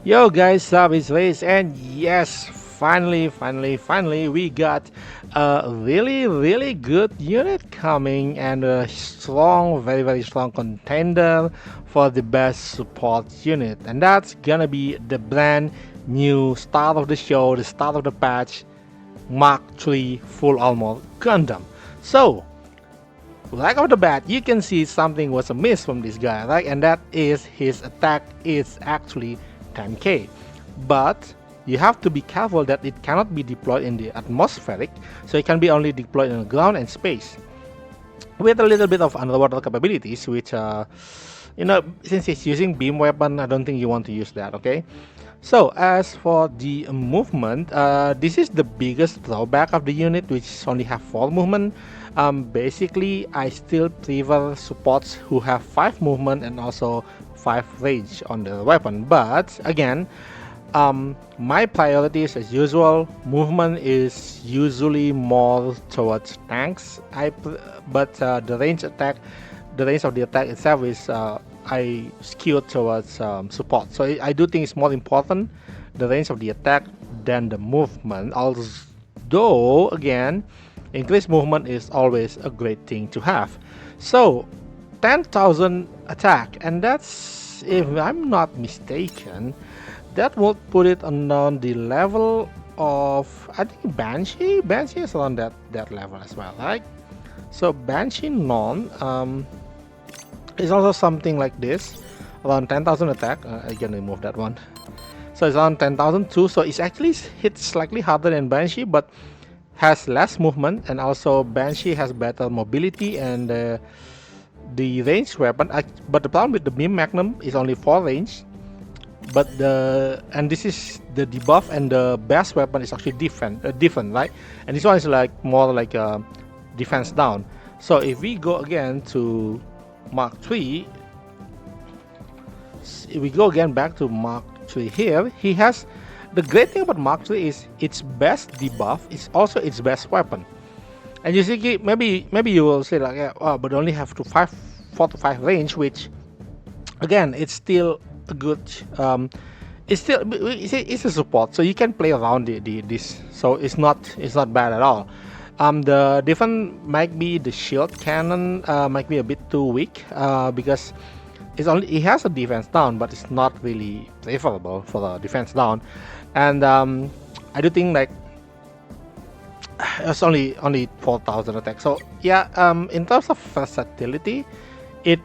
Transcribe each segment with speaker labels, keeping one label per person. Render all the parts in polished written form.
Speaker 1: Yo guys, sup, it's Race, and yes, finally, we got a really good unit coming and a strong, very strong contender for the best support unit, and that's gonna be the brand new start of the show, the start of the patch, Mark 3 Full Armor Gundam. So, right off the bat, you can see something was amiss from this guy, right? And that is his attack is actually 10k. But you have to be careful that it cannot be deployed in the atmospheric, so it can be only deployed in the ground and space. With a little bit of underwater capabilities, which since it's using beam weapon, I don't think you want to use that, okay? So as for the movement, this is the biggest drawback of the unit, which only have 4 movement. Basically, I still prefer supports who have 5 movement and also 5 range on the weapon. But again, my priorities as usual, movement is usually more towards tanks. But the range of the attack itself is I skew towards support. So I do think it's more important the range of the attack than the movement. Although again, increased movement is always a great thing to have. So 10,000 attack, and that's, if I'm not mistaken, that would put it on the level of, I think, Banshee. Banshee is around that level as well, right? So Banshee non is also something like this, around 10,000 attack. I can remove that one. So it's around 10,000 too. So it's actually hit slightly harder than Banshee, but has less movement, and also Banshee has better mobility and the ranged weapon. But the problem with the beam magnum is only 4 range. But this is the debuff, and the best weapon is actually different, right? And this one is like more like a defense down. So if we go again to Mark 3, if we go again back to Mark 3 here, he has, the great thing about Mark 3 is its best debuff is also its best weapon. And you see, maybe you will say like, yeah, oh, but only have 4 to 5 range, which again, it's still a good it's a support, so you can play around this, so it's not bad at all. The difference might be the shield cannon might be a bit too weak because it has a defense down, but it's not really preferable for the defense down. And I do think like it's only 4,000 attack. So yeah, in terms of versatility, it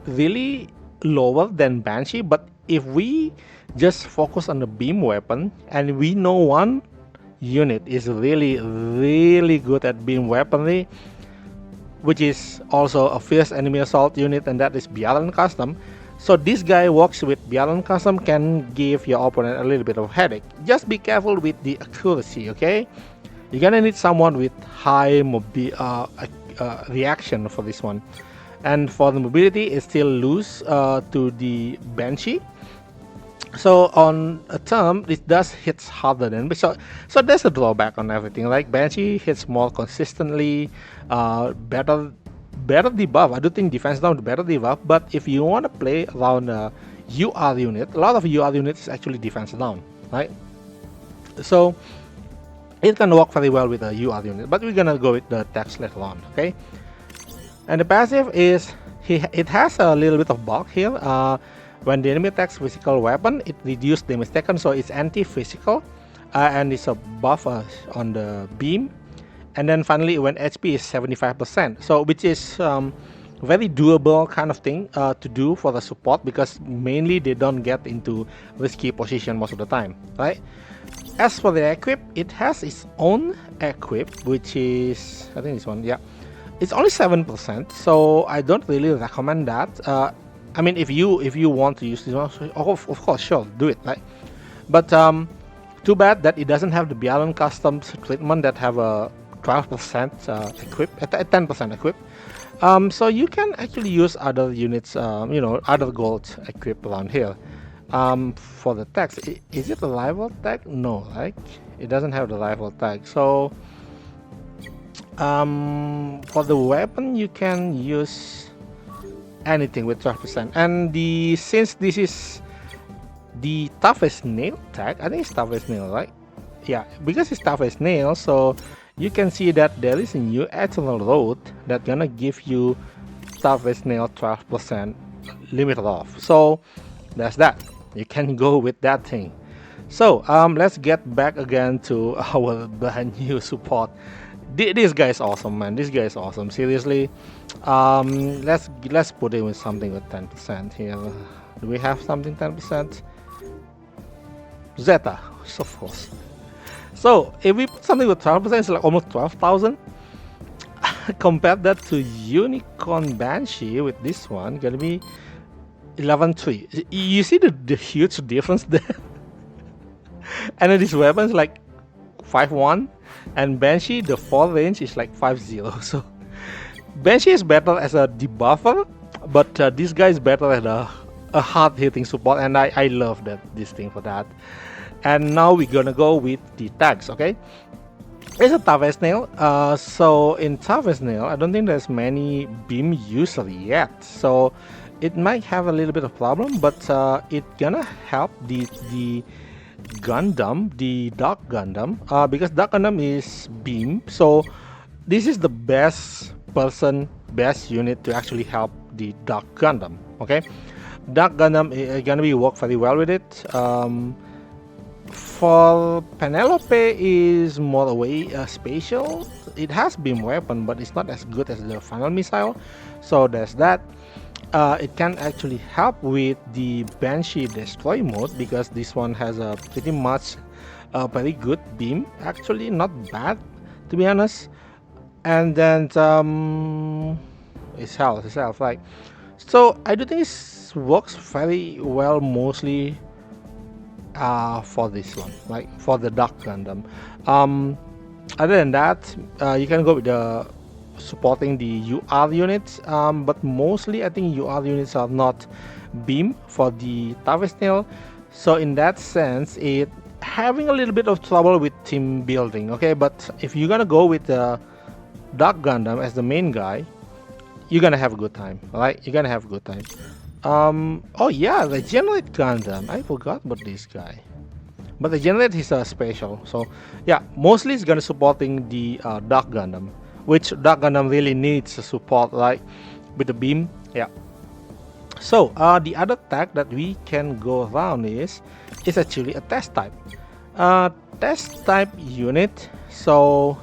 Speaker 1: really lower than Banshee. But if we just focus on the beam weapon, and we know one unit is really good at beam weaponry, which is also a fierce enemy assault unit, and that is Beyond Custom. So this guy works with Beyond Custom, can give your opponent a little bit of headache. Just be careful with the accuracy, okay? You're gonna need someone with high reaction for this one. And for the mobility, it's still loose to the Banshee. So on a term, it does hit harder than so there's a drawback on everything. Like Banshee hits more consistently, better debuff. I do think defense down better debuff, but if you want to play around a UR unit, a lot of UR units is actually defense down, right? So it can work very well with a UR unit, but we're gonna go with the text later on, okay? And the passive is it has a little bit of bulk here. When the enemy attacks physical weapon, it reduces damage taken, so it's anti-physical, and it's a buff on the beam. And then finally, when HP is 75%, so which is very doable kind of thing to do for the support, because mainly they don't get into risky position most of the time, right? As for the equip, it has its own equip, which is, I think this one, yeah, it's only 7%, so I don't really recommend that. I mean, if you want to use this one, of course, sure, do it, right? But too bad that it doesn't have the Beyond Customs treatment that have a 12% equip, 10% equip. So you can actually use other units, other gold equip around here. For the tags, is it a rival tag? No, right? It doesn't have the rival tag. So for the weapon, you can use anything with 12%. And since this is The tough as nail tag, I think it's tough as nail, right? Yeah, because it's tough as nail, so you can see that there is a new eternal road that gonna give you tough as nail 12% limited off. So that's that. You can go with that thing. So let's get back again to our brand new support. This guy is awesome, man. This guy is awesome. Seriously. Let's put it with something with 10% here. Do we have something 10%? Zeta, of course. So if we put something with 12%, it's like almost 12,000. Compare that to Unicorn Banshee with this one, gonna be 11.3. You see the huge difference there? And then this weapon is like 5.1, and Banshee, the 4 range is like 5.0. So Banshee is better as a debuffer, but this guy is better as a hard hitting support, and I love this thing for that. And now we're gonna go with the tags, okay? It's a tough as nail. So in tough as nail, I don't think there's many beam user yet. So it might have a little bit of problem, but it gonna help the Gundam, the Dark Gundam, because Dark Gundam is beam. So this is the best unit to actually help the Dark Gundam. Okay, Dark Gundam is gonna be work very well with it. For Penelope is more away spatial. It has beam weapon, but it's not as good as the final missile. So there's that. It can actually help with the Banshee destroy mode, because this one has a pretty much very good beam. Actually, not bad to be honest. And then it's health, right? So I do think it works very well mostly for this one, like for the Dark Gundam. Other than that, you can go with the supporting the UR units, but mostly I think UR units are not beam for the toughest nail. So in that sense, it having a little bit of trouble with team building. Okay, but if you're gonna go with the Dark Gundam as the main guy, you're gonna have a good time. Alright, you're gonna have a good time. Oh yeah, the Generate Gundam. I forgot about this guy. But the Generate is a special. So yeah, mostly it's gonna supporting the Dark Gundam, which Dark Gundam really needs support, like with the beam. Yeah. So the other tag that we can go around is actually a test type. Test type unit. So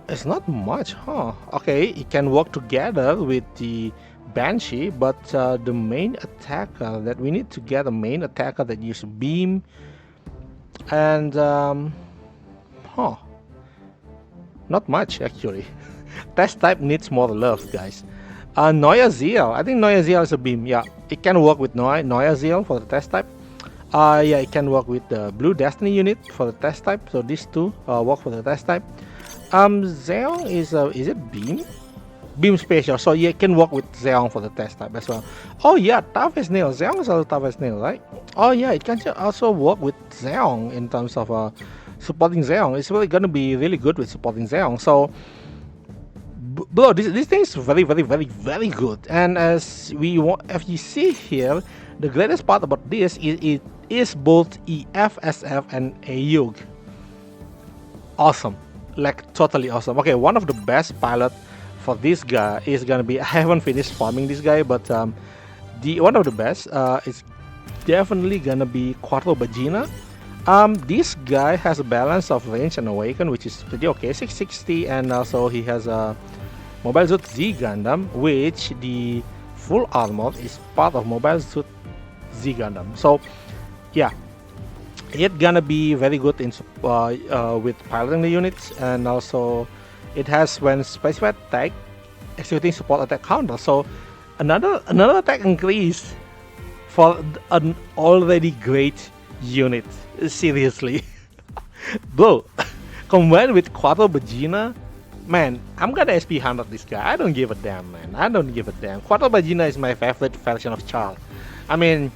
Speaker 1: it's not much, huh? Okay, it can work together with the Banshee, but the main attacker that we need to get a main attacker that uses beam and not much actually. Test type needs more love, guys. Noya Zeal, I think Noya Zeal is a beam. Yeah, it can work with Noya Zeal for the test type. Yeah, it can work with the Blue Destiny unit for the test type. So these two work for the test type. Zeong is it beam? Beam special, so you can work with Zeong for the test type as well. Oh yeah, tough as nail. Zeong is also tough as nail, right? Oh yeah, it can also work with Zeong in terms of supporting Zeong. It's really gonna be really good with supporting Zeong. So, bro, this thing is very good. And as you see here, the greatest part about this is it is both EF, SF, and AUG. Awesome, like totally awesome. Okay, one of the best pilot for this guy is gonna be, I haven't finished farming this guy, but the one of the best is definitely gonna be Quattro Bagina. This guy has a balance of range and awaken, which is pretty okay, 660, and also he has a Mobile Suit Z Gundam, which the full armor is part of Mobile Suit Z Gundam. So yeah, it's gonna be very good in with piloting the units, and also it has when specified attack executing support attack counter. So another attack increase for an already great unit. Seriously, bro, combined with Quattro Bagina, man, I'm gonna SP 100 this guy. I don't give a damn, man. I don't give a damn. Quattro Bagina is my favorite version of Charles. I mean,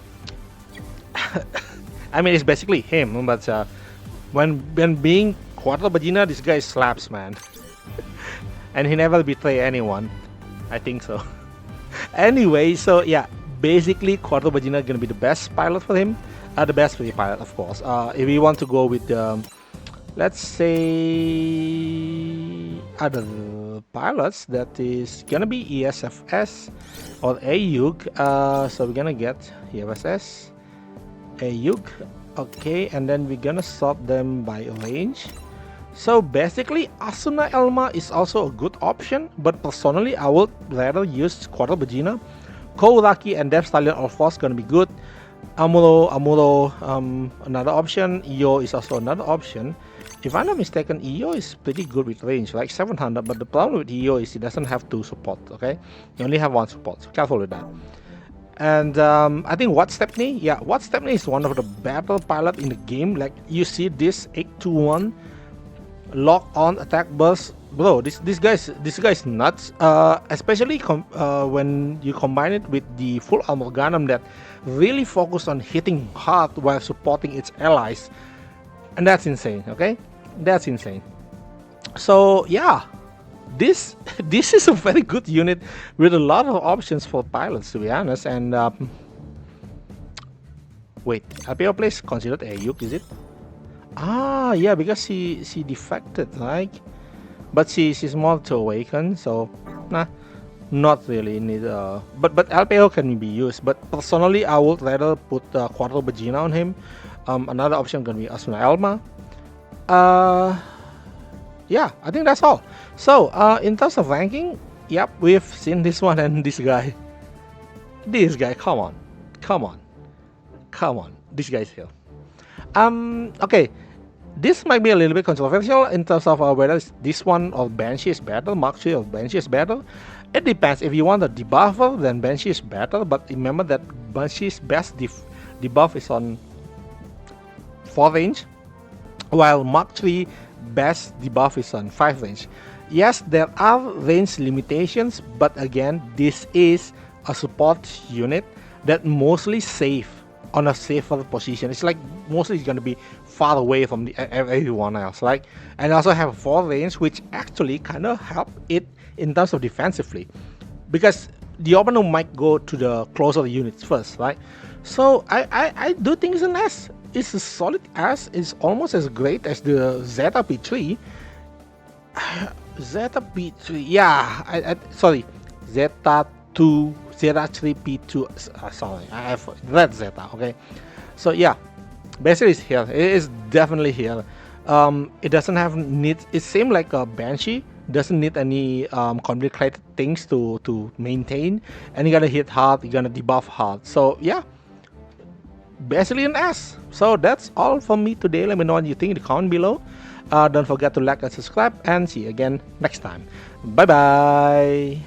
Speaker 1: it's basically him, but when being Quattro Bagina, this guy slaps, man. And he never betray anyone. I think so. Anyway, so yeah, basically Quarter Vegeta gonna be the best pilot for him, the best free pilot, of course. If we want to go with let's say other pilots, that is gonna be ESFS or AUG. So we're gonna get EFSS, AUG, okay, and then we're gonna sort them by range. So basically, Asuna Elma is also a good option, but personally, I would rather use Quarter Vegeta. Kouraki and Death Stallion of course gonna be good. Amuro, another option. Io is also another option. If I'm not mistaken, Io is pretty good with range, like 700. But the problem with Io is it doesn't have 2 support. Okay, you only have 1 support. So careful with that. And I think What Stepney, yeah, What Stepney is one of the better pilot in the game. Like you see this 821 lock on attack burst, bro. This guy's nuts. Especially when you combine it with the full armor Gundam that really focus on hitting hard while supporting its allies, and that's insane. Okay, that's insane. So yeah, this this is a very good unit with a lot of options for pilots, to be honest. And wait, LPO place considered AUG, is it? Ah, yeah, because she defected, right? But she's more to awaken, so nah, not really need. But LPO can be used. But personally, I would rather put Quarter Vegeta on him. Another option gonna be Asuna Elma. Yeah, I think that's all. So in terms of ranking, yep, we've seen this one and this guy. This guy, come on, come on, come on. This guy's here. Okay, this might be a little bit controversial in terms of whether this one or Banshee is better, Mark 3 or Banshee is better. It depends. If you want a debuffer, then Banshee is better, but remember that Banshee's best debuff is on 4 range, while Mark 3 best debuff is on 5 range. Yes, there are range limitations, but again, this is a support unit that mostly safe on a safer position. It's like mostly it's gonna be far away from everyone else, right? And also have 4 range, which actually kind of help it in terms of defensively, because the opponent might go to the closer units first, right? So I do think it's an S. It's a solid S. It's almost as great as the Zeta P3. Zeta P3, yeah. Sorry, Zeta 2. Zeta 3P2, sorry, I have read Zeta, okay? So yeah, basically it's here. It is definitely here. It doesn't have need. It seems like a Banshee doesn't need any complicated things to maintain, and you're gonna hit hard, you're gonna debuff hard. So yeah, basically an S. So that's all from me today. Let me know what you think in the comment below. Don't forget to like and subscribe, and see you again next time. Bye bye.